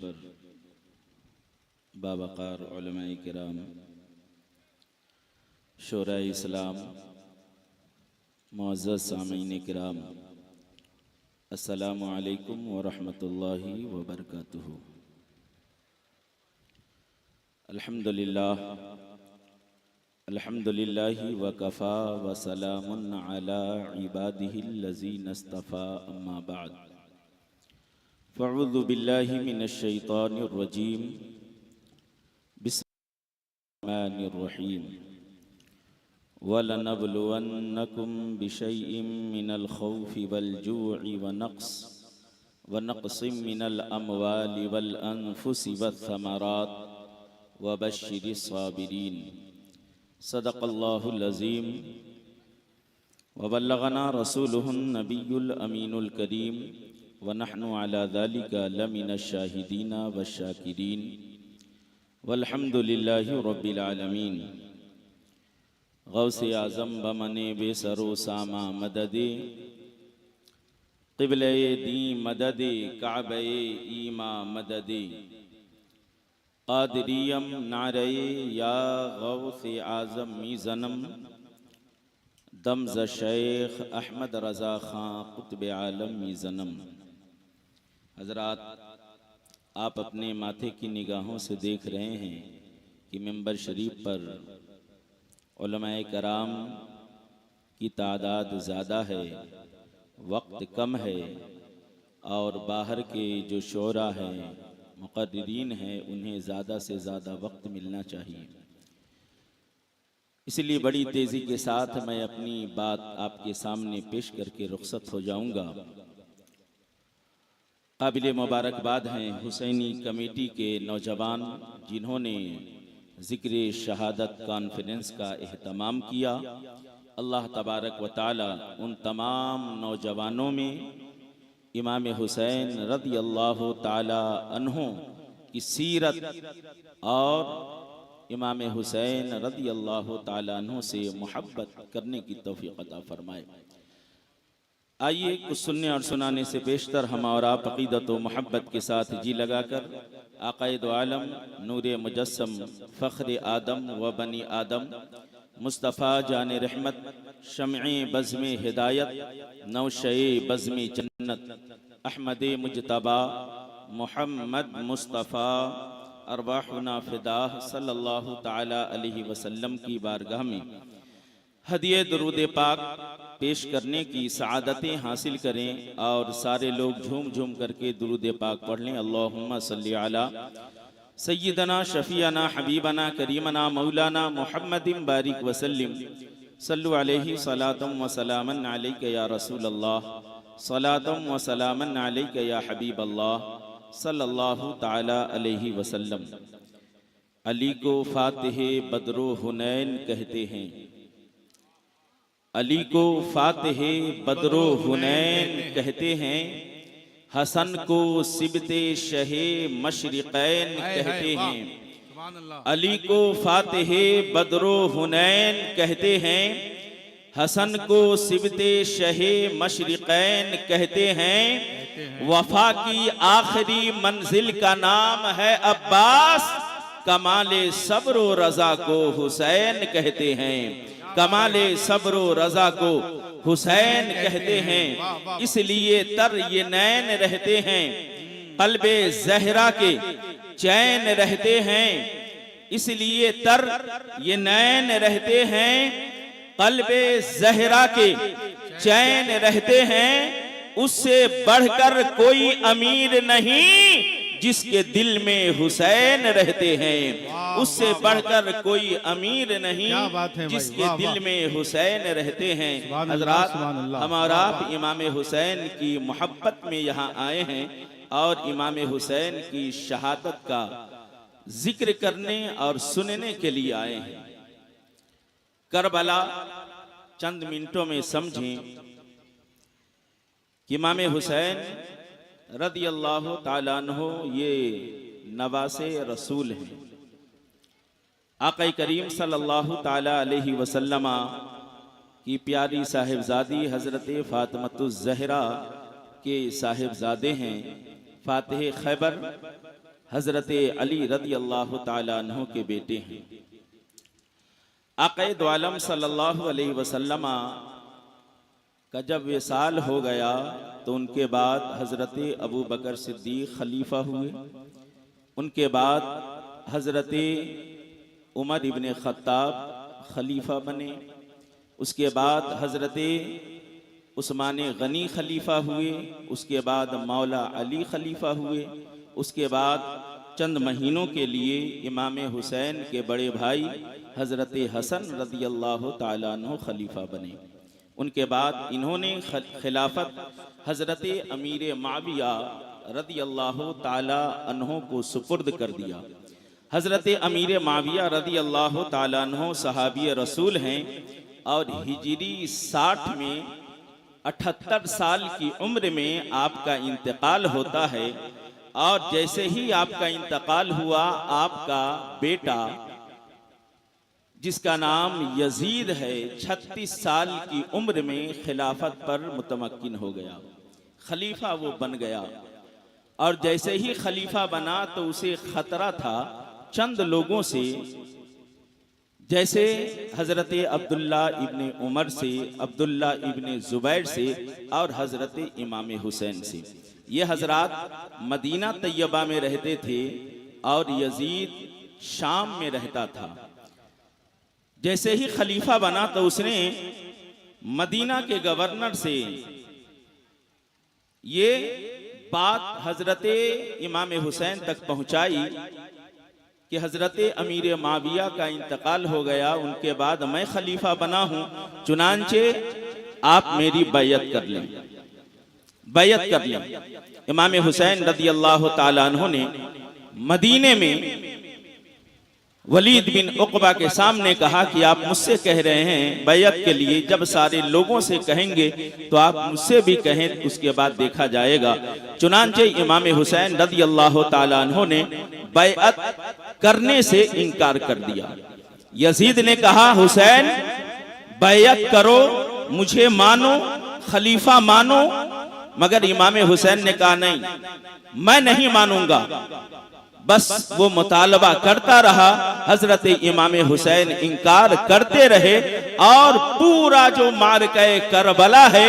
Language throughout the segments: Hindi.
पर बावक़ार उलमाए किराम, शोराए इस्लाम, मुअज़्ज़ज़ सामीन किराम, अस्सलामु अलैकुम व रहमतुल्लाहि व बरकातुहू। अल्हम्दुलिल्लाह अल्हम्दुलिल्लाहि व कफ़ा व सलामुन अला इबादिहिल्लज़ीना इस्तफ़ा, अम्मा बाद। फ़अऊज़ु बिल्लाहि मिनश शैतानिर रजीम, बिस्मिल्लाहिर रहमानिर रहीम। वलनब्लुवन्नकुम बिशैइन मिनल खौफ़ि वल जू'i व नक़्सिम मिनल अमवालि वल अनफुसि वस्समरात व बश्शिरिस साबिरीन। सदक़ल्लाहुल अज़ीम व बल्लगना रसूलुहुन नबियुल अमीनुल करीम व नहनु अला ज़ालिका लमिनश शाहिदीन वश्शाकिरीन वल्हम्दुलिल्लाहि रब्बिल आलमीन। गौसे आज़म बमने बेसरो सामा मददे, क़िबले दी मददे, काबे ईमा मददे, क़ादिरियम नारे या गौसे आज़म मीज़नम, दमज़ शेख अहमद रज़ा खां क़ुत्ब आलम मीज़नम। हज़रात, आप अपने माथे की निगाहों से देख रहे हैं कि मिंबर शरीफ पर उलमाए कराम की तादाद ज़्यादा है, वक्त कम है और बाहर के जो शोरा हैं, मुक़र्रिरीन हैं, उन्हें ज़्यादा से ज़्यादा वक्त मिलना चाहिए। इसलिए बड़ी तेज़ी के साथ मैं अपनी बात आपके सामने पेश करके रुखसत हो जाऊंगा। काबिल मुबारकबाद हैं हुसैनी कमेटी के नौजवान, जिन्होंने ज़िक्र शहादत कॉन्फ्रेंस का एहतमाम किया। अल्लाह तबारक व तआला उन तमाम नौजवानों में इमाम हुसैन रज़ियल्लाहु तआला अन्हु की सीरत और इमाम हुसैन रज़ियल्लाहु तआला अन्हु से मोहब्बत करने की तौफ़ीक़ अता फरमाए। आइए कुछ सुनने और सुनाने से बेशतर हम और आप अक़ीदत व मोहब्बत के साथ जी लगाकर आक़ाए दो आलम नूरे मुजस्सम फ़ख्र आदम व बनी आदम मुस्तफ़ा जान रहमत शम्ए बज़्म हिदायत नौशे बज़्म जन्नत अहमद मुजतबा मोहम्मद मुस्तफ़ा अरवाहुना फ़िदाह सल्लल्लाहु तआला अलैहि वसल्लम की बारगाह में हदिये दुरूद पाक पेश करने की सआदतें हासिल करें और सारे लोग झूम झूम करके दुरूद पाक पढ़ लें। अल्लाहुम्मा सल्ली अला सय्यदना शफीअना हबीबना करीमना मौलाना मुहम्मदिन बारिक वसल्लिम सल्लु अलैहि सलातम व सलामन अलैका या रसूल अल्लाह सलातम व सलामन अलैका या हबीब अल्लाह सल्लल्लाहु तआला अलैहि वसल्लम। अली को फातिहे बद्रो हुनैन कहते हैं, अली को फातिहे बद्रो हुनैन कहते हैं, हसन को सिबते शहे मशरिक़ैन कहते हैं। अली को फातिहे बद्रो हुनैन कहते हैं, हसन को सिबते शहे मशरिक़ैन कहते हैं। वफा की आखिरी मंजिल का नाम है अब्बास, कमाले सब्र व रज़ा को हुसैन कहते हैं, कमाले सब्र व रज़ा को हुसैन कहते हैं। इसलिए तर ये नैन रहते हैं, क़ल्बे ज़हरा के चैन रहते हैं। इसलिए तर ये नैन रहते हैं, क़ल्बे ज़हरा के चैन रहते हैं। उससे बढ़कर कोई अमीर नहीं जिसके दिल में हुसैन रहते हैं, उससे बढ़कर कोई अमीर नहीं जिसके दिल में हुसैन रहते हैं। हज़रात, हमारा आप इमाम हुसैन की मोहब्बत में यहाँ आए हैं और इमाम हुसैन की शहादत का जिक्र करने और सुनने के लिए आए हैं। करबला चंद मिनटों में समझें कि इमाम हुसैन रज़ियल्लाहु तआला अन्हु ये नवासे रसूल हैं। आक़ा करीम सल्लल्लाहु तआला अलैहि वसल्लम की प्यारी साहिबजादी हज़रत फ़ातिमतुज़ ज़हरा के साहिबजादे हैं। फ़ातिह खैबर हज़रत अली रज़ी अल्लाह ताला अन्हु के बेटे हैं। आक़ाए दो आलम सल्लल्लाहु अलैहि वसल्लम का जब विसाल हो गया तो उनके बाद हज़रत अबू बकर सिद्दीक़ खलीफा हुए। उनके बाद हज़रत उमर इब्ने ख़त्ताब खलीफा बने। उसके बाद हज़रत उस्मान गनी खलीफा हुए। उसके बाद मौला अली खलीफा हुए। उसके बाद चंद महीनों के लिए इमाम हुसैन के बड़े भाई हज़रत हसन रज़ी अल्लाह ताला अन्हु खलीफा बने। उनके बाद इन्होंने खिलाफत हज़रत अमीर माविया रज़ी अल्लाह ताला अन्हु को सुपुर्द कर दिया। हज़रत अमीर माविया रज़ी अल्लाह ताला अन्हु सहाबी रसूल हैं और हिजरी 60 में 78 साल की उम्र में आपका इंतकाल होता है। और जैसे ही आपका इंतकाल हुआ, आपका बेटा जिसका नाम यजीद है 36 साल की उम्र में खिलाफत पर मुतमक्किन हो गया, खलीफा वो बन गया। और जैसे ही खलीफा बना तो उसे खतरा था चंद लोगों से, जैसे हज़रत अब्दुल्ला इब्ने उमर से, अब्दुल्ला इब्ने ज़ुबैर से और हज़रत इमाम हुसैन से। ये हजरात मदीना तैयबा में रहते थे और यजीद शाम में रहता था। जैसे ही खलीफा बना तो उसने मदीना के गवर्नर से ये बात हजरत इमाम हुसैन तक पहुंचाई कि हजरत अमीर माविया का इंतकाल हो गया, उनके बाद मैं खलीफा बना हूं, चुनांचे आप मेरी बैयत कर लें, बैयत कर लें। इमाम हुसैन रज़ी अल्लाह ताला अन्हु ने मदीने में वलीद बिन उक़बा के सामने कहा कि आप मुझसे कह रहे हैं बैयत के लिए, जब सारे लोगों से कहेंगे तो आप मुझसे भी कहें, उसके बाद देखा जाएगा। चुनांचे इमाम हुसैन रज़ी अल्लाह ताला अन्हु ने बैयत करने से इनकार कर दिया। यजीद ने कहा हुसैन बैयत करो, मुझे मानो, खलीफा मानो। मगर इमाम हुसैन ने कहा नहीं, मैं नहीं मानूंगा। बस वो मुतालबा करता रहा। हजरत इमाम हुसैन इनकार करते रहे और पूरा जो मारके करबला है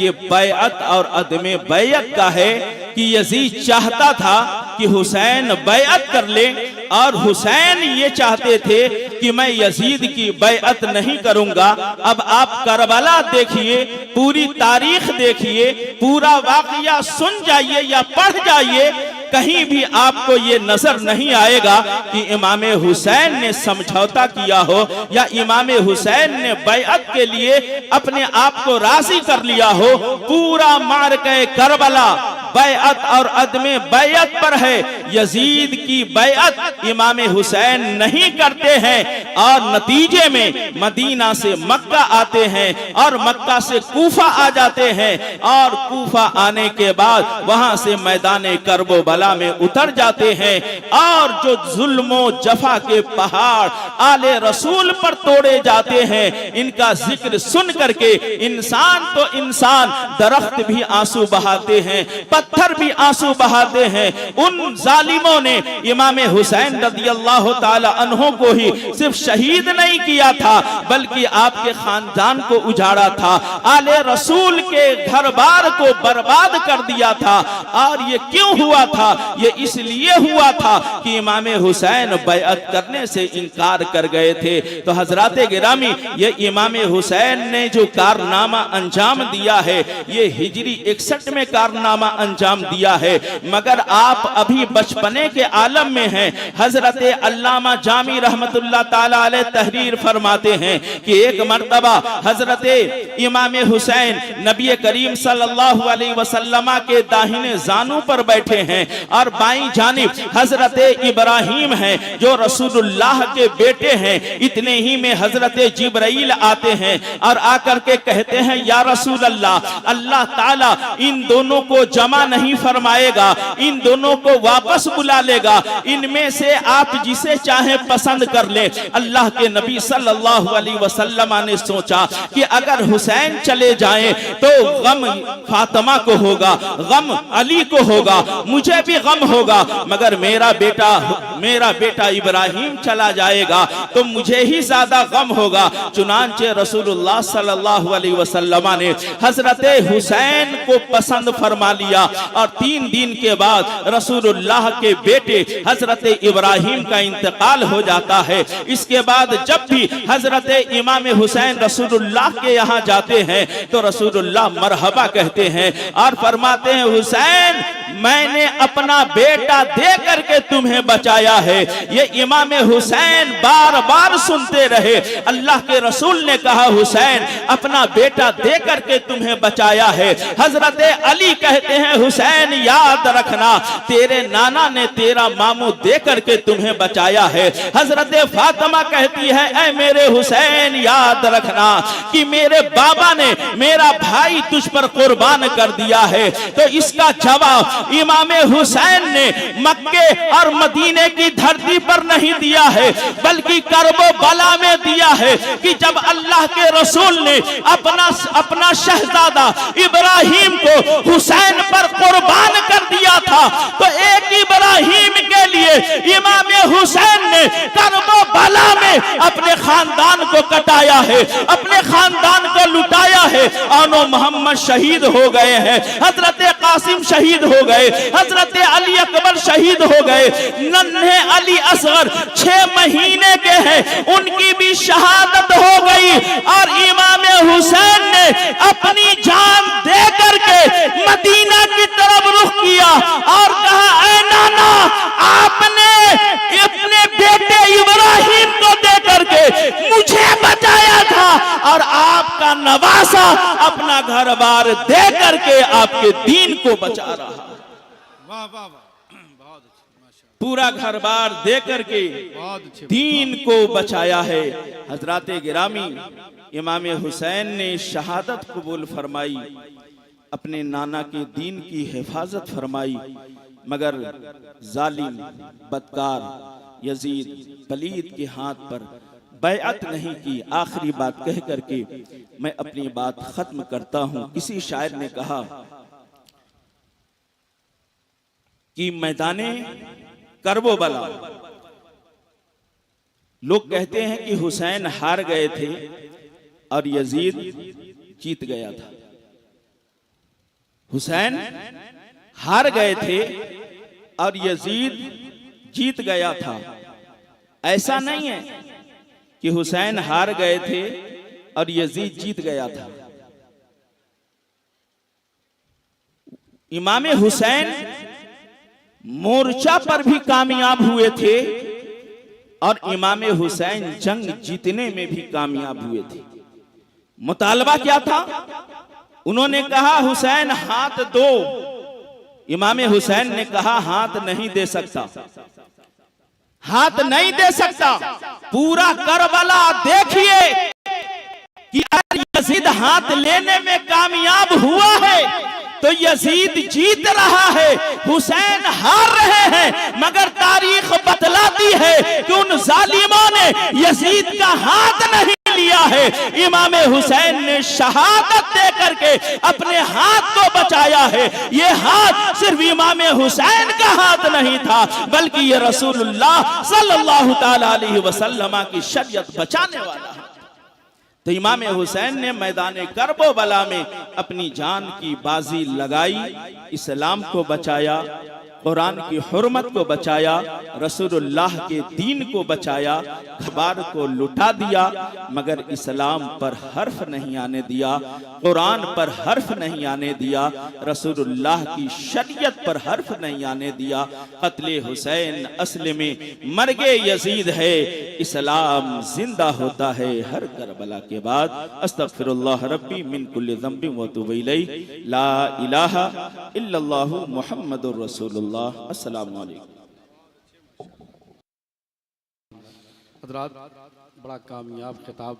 ये बैअत और अदमे बैअत का है कि यजीद चाहता था कि हुसैन बैअत कर ले और हुसैन ये चाहते थे कि मैं यजीद की बैअत नहीं करूंगा। अब आप करबला देखिए, पूरी तारीख देखिए, पूरा वाकया सुन जाइए या पढ़ जाइए, कहीं भी आपको ये नजर नहीं आएगा कि इमाम हुसैन ने समझौता किया हो या इमाम हुसैन ने बैअत के लिए अपने आप को राजी कर लिया हो। पूरा मारके करबला बैअत और अदमे बैअत पर है। यजीद की बैअत इमाम हुसैन नहीं करते हैं और नतीजे में मदीना से मक्का आते हैं और मक्का से कूफा आ जाते हैं और कूफा आने के बाद वहां से मैदान करबला में उतर जाते हैं और जो जुल्मो जफा के पहाड़ आले रसूल पर तोड़े जाते हैं, इनका जिक्र सुन करके इंसान तो इंसान, दरख्त भी आंसू बहाते हैं, पत्थर भी आंसू बहाते हैं। उन जालिमों ने इमाम हुसैन रज़ी अल्लाह ताला अन्हु को ही सिर्फ शहीद नहीं किया था बल्कि आपके खानदान को उजाड़ा था, आले रसूल के घर बार को बर्बाद कर दिया था। और ये क्यों हुआ था? ये इसलिए हुआ था कि इमाम हुसैन बैअत करने से इनकार कर गए थे। तो हजरात गिरामी, ये इमाम हुसैन ने जो कारनामा अंजाम दिया है ये हिजरी 61 में कारनामा अंजाम दिया है। मगर आप अभी बचपने के आलम में हैं। हजरत अल्लामा जामी रहमतुल्लाह ताला अलैह तहरीर फरमाते हैं कि एक मर्तबा हजरत इमाम हुसैन नबी करीम सल्लल्लाहु अलैहि वसल्लम के दाहिने जानू पर बैठे हैं और बाईं जानिब हजरत इब्राहिम हैं जो रसूलुल्लाह के बेटे हैं। इतने ही में हजरत जिब्राइल आते हैं और आकर के कहते हैं या रसूल अल्लाह, अल्लाह ताला इन दोनों को जमा जमा नहीं फरमाएगा, इन दोनों को वापस बुला लेगा, इनमें से आप जिसे चाहे पसंद कर ले। अल्लाह के नबी सल्लल्लाहु अलैहि वसल्लम ने सोचा कि अगर हुसैन चले जाएं तो गम फातिमा को होगा, गम अली को होगा, मुझे भी गम होगा, मगर मेरा बेटा इब्राहिम चला जाएगा तो मुझे ही ज्यादा गम होगा। चुनांचे रसूलुल्लाह सल्लल्लाहु अलैहि वसल्लम ने हजरत हुसैन को पसंद फरमा लिया और 3 दिन के बाद रसूलुल्लाह के बेटे हजरत इब्राहिम का इंतकाल हो जाता है। इसके बाद जब भी हजरत इमाम हुसैन रसूलुल्लाह के यहाँ जाते हैं तो रसूलुल्लाह मरहबा कहते हैं और फरमाते हैं, हुसैन मैंने अपना बेटा दे करके तुम्हें बचाया है। ये इमाम हुसैन बार बार सुनते रहे। अल्लाह के रसूल ने कहा, हुसैन अपना बेटा दे करके तुम्हें बचाया है। हजरत अली कहते हैं, हुसैन याद रखना तेरे नाना ने तेरा मामू दे करके तुम्हें बचाया है। हजरत फातिमा कहती है, ऐ मेरे हुसैन याद रखना कि मेरे बाबा ने मेरा भाई तुझ पर कुर्बान कर दिया है। तो इसका जवाब इमाम हुसैन ने मक्के और मदीने की धरती पर नहीं दिया है बल्कि करबो बला में दिया है कि जब अल्लाह के रसूल ने अपना शहजादा इब्राहिम को हुसैन पर कुर्बान कर दिया था तो एक इब्राहिम के लिए इमाम हुसैन ने करबो बला में अपने खानदान को कटाया है, अपने खानदान को लुटाया है। आनो मोहम्मद शहीद हो गए हैं, हजरत कासिम शहीद हो गए, हजरत अली अकबर शहीद हो गए, नन्हे अली असगर 6 महीने के हैं, उनकी भी शहादत हो गई और इमाम हुसैन ने अपनी जान दे करके मदीना की तरफ रुख किया और कहा, ऐ नाना आपने अपने बेटे इब्राहिम को दे करके मुझे बचाया था और आपका नवासा अपना घर बार दे करके आपके दीन को बचा रहा। वाह वाह वाह, बहुत अच्छे, पूरा घर बार दे करके दीन को बचाया है। हजरात गिरामी, इमाम हुसैन ने शहादत कबूल फरमाई, अपने नाना के दीन की हिफाजत फरमाई, मगर जालिम बदकार यजीद पलीद के हाथ पर बैअत नहीं की। आखिरी बात कह करके मैं अपनी बात खत्म करता हूं। किसी शायर ने कहा कि मैदाने करबो बला, लोग कहते हैं कि हुसैन हार गए थे और यजीद जीत गया था। हुसैन हार गए थे और यजीद जीत गया था। ऐसा नहीं है कि हुसैन हार गए थे और यजीद जीत गया था। इमाम हुसैन मोर्चा पर भी कामयाब हुए थे और इमाम हुसैन जंग जीतने में भी कामयाब हुए थे। मुतालबा क्या था? उन्होंने कहा, हुसैन हाथ दो। इमाम हुसैन ने कहा, हाथ नहीं दे सकता, हाथ नहीं दे सकता। पूरा करबला देखिए कि यजीद हाथ लेने में कामयाब हुआ है तो यजीद जीत रहा है, हुसैन हार रहे हैं। मगर तारीख बतलाती है कि उन जालिमों ने यजीद का हाथ नहीं लिया है। इमाम हुसैन ने शहादत दे करके अपने हाथ को बचाया है। ये हाथ सिर्फ इमाम हुसैन का हाथ नहीं था बल्कि ये रसूलुल्लाह सल्लल्लाहु ताला अलैहि वसल्लम की शरीयत बचाने वाला है। तो इमाम हुसैन ने मैदान करबो बला में अपनी जान की बाजी लगाई, इस्लाम को बचाया, कुरान की हुर्मत को बचाया, रसूलुल्लाह के दीन को बचाया, खबर को लुटा दिया, मगर इस्लाम पर हर्फ नहीं आने दिया, कुरान पर हर्फ नहीं आने दिया, रसूलुल्लाह की शरीयत पर हर्फ नहीं आने दिया। कत्ले हुसैन असल में मर्गे यजीद है, इस्लाम जिंदा होता है हर करबला के बाद। अस्तगफिरुल्लाह रब्बी मिन कुल्लि ज़ंबिन व अतूबु इलैहि, ला इलाहा इल्लल्लाहु मुहम्मदुर रसूलुल्लाह। अस्सलामु अलैकुम। हज़रात, बड़ा कामयाब खिताब